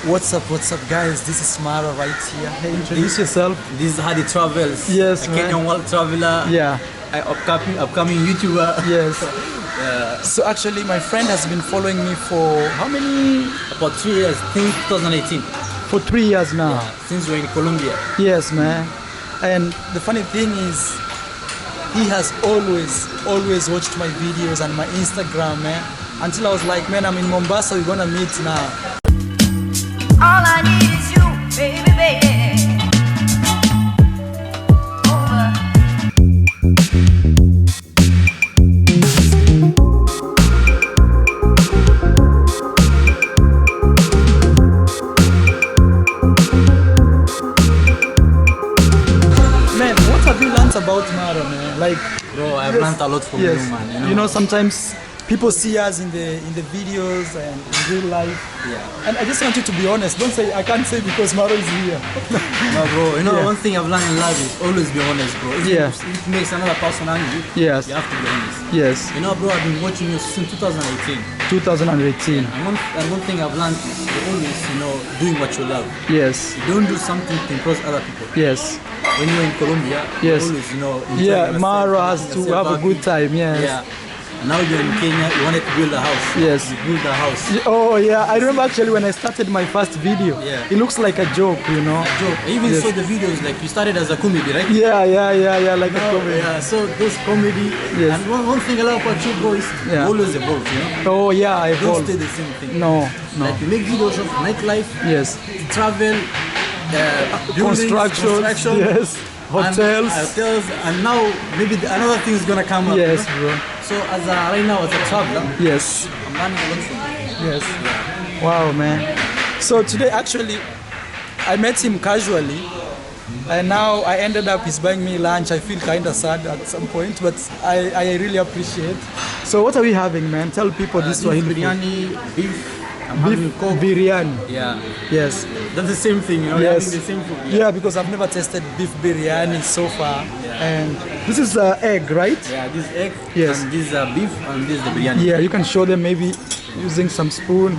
What's up, guys? This is Mara right here. Hey, introduce yourself. This is Hadi Travels. Yes, a man. Kenyan world traveler. Yeah. Upcoming YouTuber. Yes. So actually, my friend has been following me for how many? About 3 years, since 2018. For 3 years now. Yeah, since we're in Colombia. Yes, man. And the funny thing is, he has always watched my videos and my Instagram, man. Until I was like, man, I'm in Mombasa, we're gonna meet now. All I need is you, baby, baby. Over. Man, what have you learned about Mara, man? Like, Bro, I've learned a lot from you, man. You know, sometimes people see us in the videos and in real life. Yeah. And I just want you to be honest. Don't say I can't say because Maro is here. No, bro. You know, Yeah. one thing I've learned in life is always be honest, bro. If it makes another person angry, Yes. you have to be honest. Yes. You know, bro, I've been watching you since 2018. 2018. And one thing I've learned is you're always, doing what you love. Yes. You don't do something to impress other people. Yes. When you're in Colombia, Yes. you always, enjoy Yeah, yourself, Maro has making to yourself have a good happy. time. Yes. Yeah. And now you're in Kenya, you wanted to build a house. Yes. You build a house. Oh yeah, I remember actually when I started my first video. Yeah. It looks like a joke, you know. Joke. I even Yes. saw the videos, like you started as a comedy, right? Yeah, like a Oh, comedy. yeah, so those comedy. Yes. And one thing I love about you, bro, is you Yeah. always evolve, Oh yeah, I Don't evolved. stay the same thing. No. Like you make videos of nightlife, Yes. travel, buildings, Construction. Yes. Hotels. hotels, and now maybe another thing is gonna come up. Yes, bro. So right now as a traveler, Yes. I'm learning a lot from you. Yes. Wow, man. So today actually, I met him casually, and now I ended up he's buying me lunch. I feel kind of sad at some point, but I really appreciate. So what are we having, man? Tell people this This Swahili food. biryani, beef, I'm Beef having coke. biryani. Yeah, Yes. that's the same thing, We're Yes. having the same food. Yeah, because I've never tasted beef biryani so far. And this is egg, right? Yeah, this egg, Yes. and this beef, and this the biryani. Yeah, you can show them maybe using some spoon.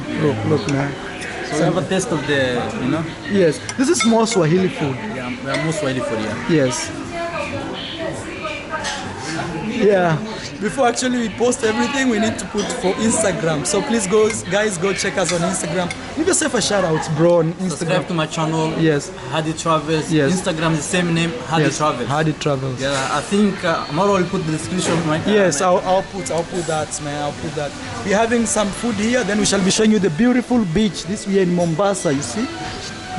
Look, man. So we have a taste of the, Yes, this is more Swahili food. yeah, we are most widely for you. Yes. Yeah. Before actually we post everything, we need to put for Instagram. So please guys, go check us on Instagram. Give yourself a shout out, bro, on Subscribe Instagram. to my channel. Yes. Hadi Travels. Yes. Instagram is the same name, Hadi Yes. Travels. Hadi Travels. Yeah, I think Maro will put the description right. Yes, I'll put that, man. I'll put that. We're having some food here. Then we shall be showing you the beautiful beach. This we are in Mombasa. You see,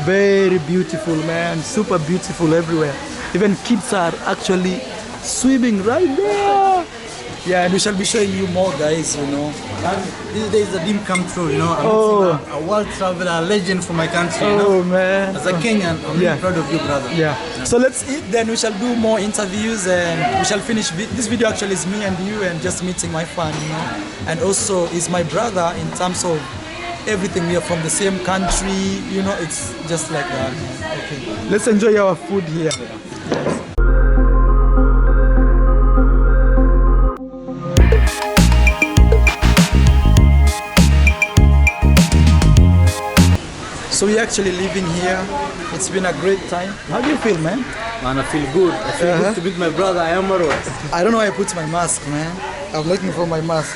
very beautiful, man. Super beautiful everywhere. Even kids are actually swimming right there. Yeah, and we shall be showing you more, guys. And these days the dream come true, I'm Oh. a world traveler, a legend for my country, Oh man. As a Kenyan, I'm Yeah. really proud of you, brother. Yeah. So let's eat. Then we shall do more interviews, and we shall finish. This video actually is me and you, and just meeting my fan, and also is my brother in terms of everything. We are from the same country, It's just like that. Okay. Let's enjoy our food here. So we're actually living here. It's been a great time. How do you feel, man? Man, I feel good. I feel good to meet my brother. I am Maro. I don't know why I put my mask, man. I'm looking for my mask.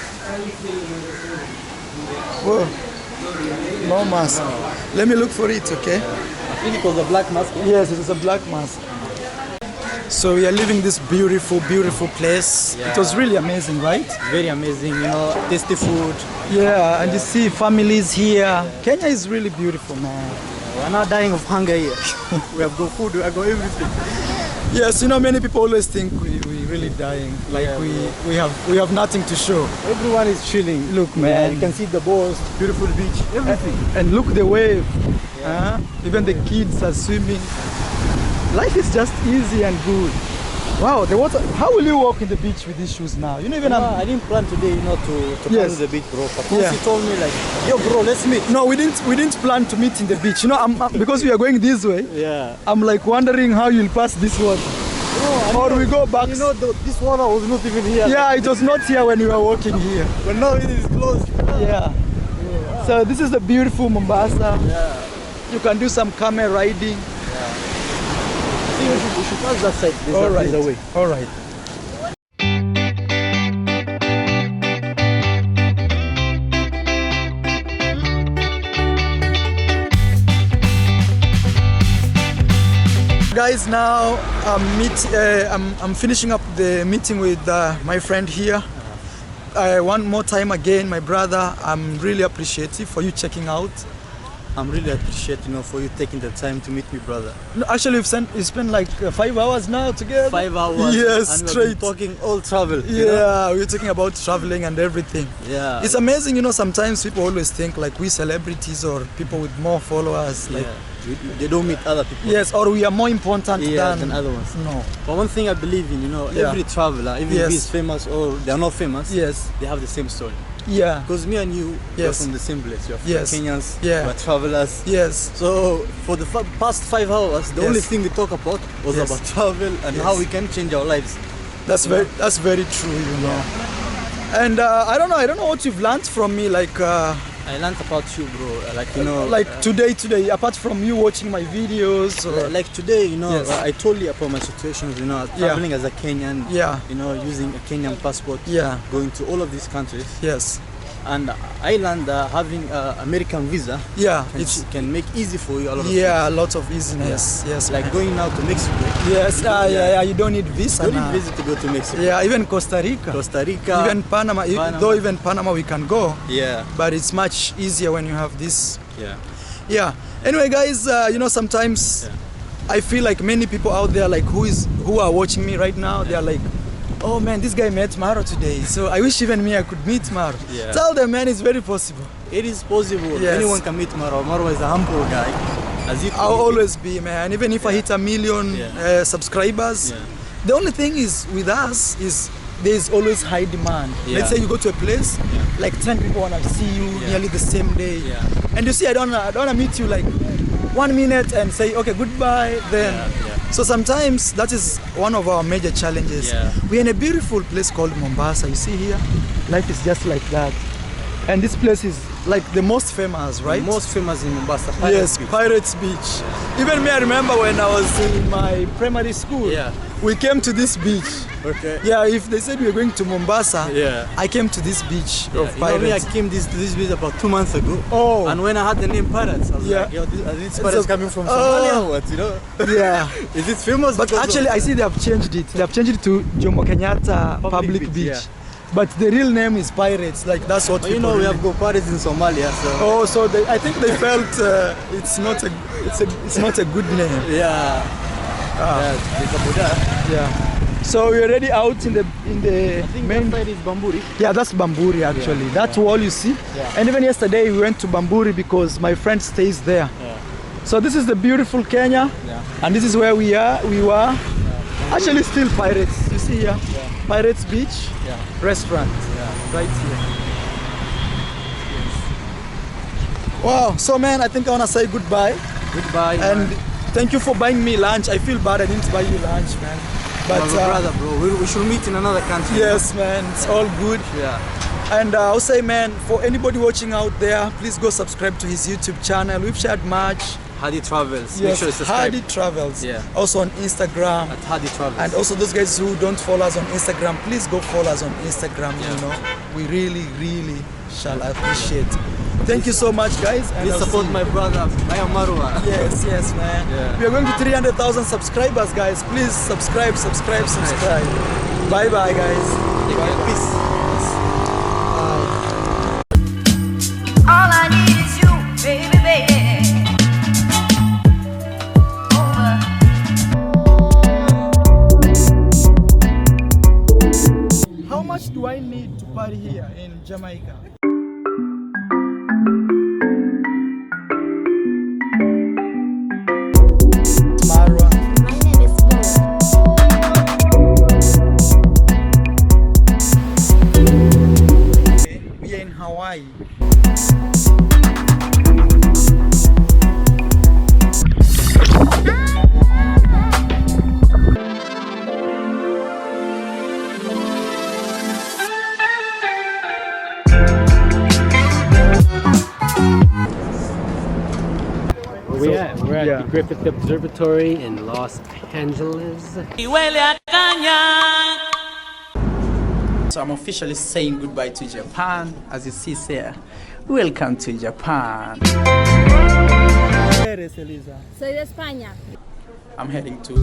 Whoa. No mask. Let me look for it, okay? I think it was a black mask. Yes, it is a black mask. So we are leaving this beautiful, beautiful place. Yeah. It was really amazing, right? Very amazing, tasty food. Yeah, and you see families here. Kenya is really beautiful, man. We're not dying of hunger here. We have got food, we have got everything. Yes, many people always think we really dying. Like Yeah. we have nothing to show. Everyone is chilling. Look, Yeah, man. you can see the boats, beautiful beach, everything. And look the wave. Even the kids are swimming. Life is just easy and good. Wow, the water. How will you walk in the beach with these shoes now? I didn't plan today, to Yes. come to the beach, bro. But once Yeah. you told me, like, yo, bro, let's meet. No, we didn't plan to meet in the beach. Because we are going this way. Yeah. I'm like wondering how you'll pass this water. Or we go back. This water was not even here. Yeah, it was not here when we were walking here. But now it is closed. Yeah. So this is the beautiful Mombasa. Yeah. You can do some camel riding. I think we should pass that side. There's All right. there's a way. All right. Guys, now I'm finishing up the meeting with my friend here. One more time again, my brother, I'm really appreciative for you checking out. I'm really appreciate, for you taking the time to meet me, brother. No, actually, we spent like 5 hours now together. 5 hours. Yes, and straight. we've been talking all travel. Yeah, we're talking about traveling and everything. Yeah. It's amazing, sometimes people always think like we celebrities or people with more followers, like They don't meet other people. yes, or we are more important than other ones. No. But one thing I believe in, Yeah. every traveler, even Yes. if he's famous or they're not famous, Yes. they have the same story. Yeah. Because me and you, we're Yes. from the same place. We're Yes. Kenyans, Yeah. we're travelers. Yes. So for the past 5 hours, the Yes. only thing we talk about was Yes. about travel and Yes. how we can change our lives. That's very true, And I don't know what you've learned from me, like I learned about you, bro. like today, apart from you watching my videos or Like today, Yes. I told you about my situations, traveling as a Kenyan, Yeah. Using a Kenyan passport, Yeah. going to all of these countries. yes. And I learned having American visa Yeah, it's can make easy for you a lot of a lot of easiness. things. Yes. Like man. going now to Mexico. Yes, yeah, you don't need visa. You don't now. need visa to go to Mexico. Yeah, even Costa Rica. Costa Rica. Even Panama, though even Panama we can go, Yeah. but it's much easier when you have this. Yeah. Yeah. Anyway, guys, sometimes I feel like many people out there, like who are watching me right now, they are like, oh man, this guy met Maro today, so I wish even me I could meet Maro. Yeah. Tell them, man, it's very possible. It is possible. Yes. Anyone can meet Maro. Maro is a humble guy. As if I'll always be, man. Even if I hit 1 million subscribers, the only thing is with us is there's always high demand. Yeah. Let's say you go to a place, like 10 people wanna see you nearly the same day, and you see I don't wanna meet you like 1 minute and say okay goodbye. Then so sometimes that is one of our major challenges. Yeah. We're in a beautiful place called Mombasa. You see here, life is just like that, and this place is like the most famous, right? The most famous in Mombasa. Yes, Pirates Beach. Even me, I remember when I was in my primary school, we came to this beach. Okay. Yeah, if they said we were going to Mombasa, Yeah. I came to this beach of Me, I Pirates. came to this beach about 2 months ago. Oh. And when I had the name Pirates, I was Yeah. like, yo, are these pirates coming from Somalia or what, Yeah. Is it famous? But because actually, of- I see they have changed it. They have changed it to Jomo Kenyatta Public Beach. Yeah. But the real name is Pirates. Like that's what But people we really- have go pirates in Somalia, so Oh, so I think they felt it's not a good name. yeah. It's a Buddha. Yeah. So we're already out in the I think main. that side is Bamburi. Yeah, that's Bamburi actually. That wall you see. Yeah. And even yesterday we went to Bamburi because my friend stays there. Yeah. So this is the beautiful Kenya, Yeah. and this is where we were. Actually, still Pirates. You see here, Pirates Beach restaurant, right here. Wow. So man, I think I wanna say goodbye. Goodbye. And thank you for buying me lunch. I feel bad I didn't buy you lunch, man. But brother, bro, we should meet in another country. yes, man, it's all good. Yeah. And I'll say, man, for anybody watching out there, please go subscribe to his YouTube channel. We've shared much. Hadi Travels. Make Yes, sure you subscribe. Hardy Travels. Yeah. Also on Instagram. At Hadi Travels. And also those guys who don't follow us on Instagram, please go follow us on Instagram. We really, really shall appreciate. Thank you so much, guys. And please I'll support see my brother. I am Marwa. you. Yes, man. Yeah. We are going to 300,000 subscribers, guys. Please subscribe. Bye, guys. Peace. All I need is you, baby, baby. Over. How much do I need to party here in Jamaica? Marwa. My name is We are in Hawaii. Where we at? We're at yeah. the Griffith Observatory in Los Angeles. So I'm officially saying goodbye to Japan. As you see here, welcome to Japan. Eres, Elisa? Soy de España. I'm heading to